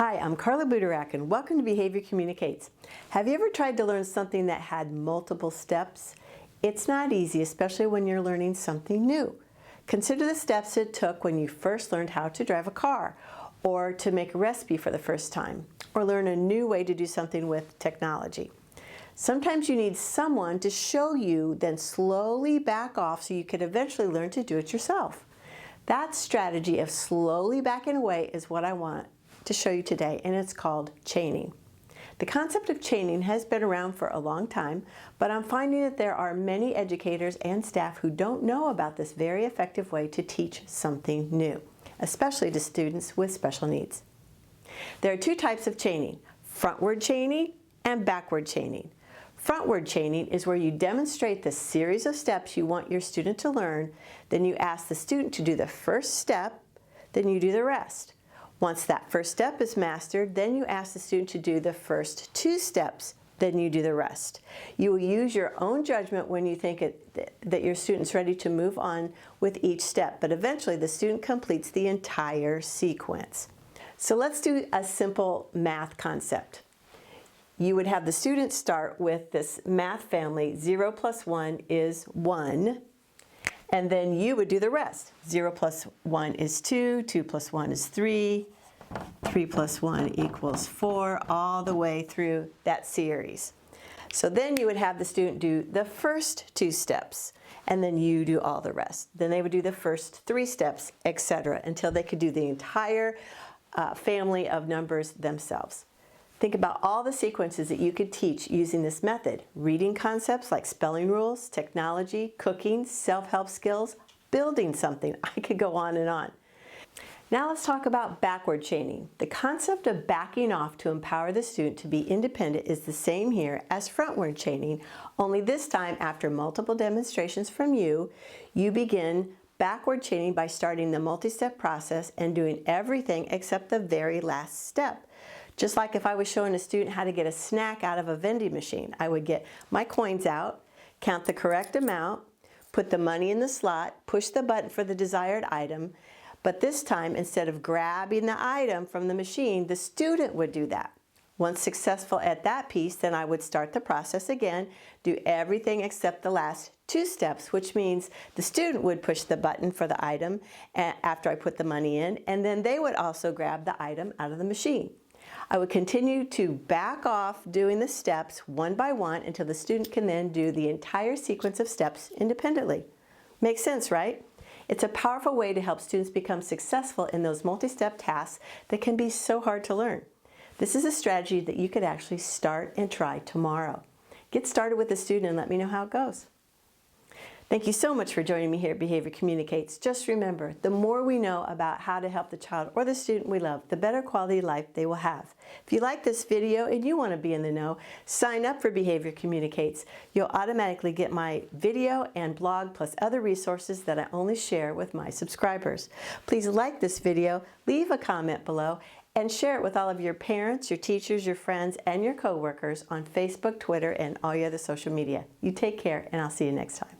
Hi, I'm Carla Buderak and welcome to Behavior Communicates. Have you ever tried to learn something that had multiple steps? It's not easy, especially when you're learning something new. Consider the steps it took when you first learned how to drive a car, or to make a recipe for the first time, or learn a new way to do something with technology. Sometimes you need someone to show you, then slowly back off so you can eventually learn to do it yourself. That strategy of slowly backing away is what I want to show you today, and it's called chaining. The concept of chaining has been around for a long time, but I'm finding that there are many educators and staff who don't know about this very effective way to teach something new, especially to students with special needs. There are two types of chaining: frontward chaining and backward chaining. Frontward chaining is where you demonstrate the series of steps you want your student to learn, then you ask the student to do the first step, then you do the rest. Once that first step is mastered, then you ask the student to do the first two steps, then you do the rest. You will use your own judgment when you think that your student's ready to move on with each step, but eventually the student completes the entire sequence. So let's do a simple math concept. You would have the student start with this math family: 0 plus 1 is 1. And then you would do the rest. 0 plus 1 is 2, 2 plus 1 is 3, 3 plus 1 equals 4, all the way through that series. So then you would have the student do the first two steps, and then you do all the rest. Then they would do the first three steps, etc., until they could do the entire family of numbers themselves. Think about all the sequences that you could teach using this method: reading concepts like spelling rules, technology, cooking, self-help skills, building something. I could go on and on. Now let's talk about backward chaining. The concept of backing off to empower the student to be independent is the same here as frontward chaining, only this time, after multiple demonstrations from you, you begin backward chaining by starting the multi-step process and doing everything except the very last step. Just like if I was showing a student how to get a snack out of a vending machine, I would get my coins out, count the correct amount, put the money in the slot, push the button for the desired item, but this time, instead of grabbing the item from the machine, the student would do that. Once successful at that piece, then I would start the process again, do everything except the last two steps, which means the student would push the button for the item after I put the money in, and then they would also grab the item out of the machine. I would continue to back off doing the steps one by one until the student can then do the entire sequence of steps independently. Makes sense, right? It's a powerful way to help students become successful in those multi-step tasks that can be so hard to learn. This is a strategy that you could actually start and try tomorrow. Get started with the student and let me know how it goes. Thank you so much for joining me here at Behavior Communicates. Just remember, the more we know about how to help the child or the student we love, the better quality life they will have. If you like this video and you want to be in the know, sign up for Behavior Communicates. You'll automatically get my video and blog plus other resources that I only share with my subscribers. Please like this video, leave a comment below, and share it with all of your parents, your teachers, your friends, and your coworkers on Facebook, Twitter, and all your other social media. You take care, and I'll see you next time.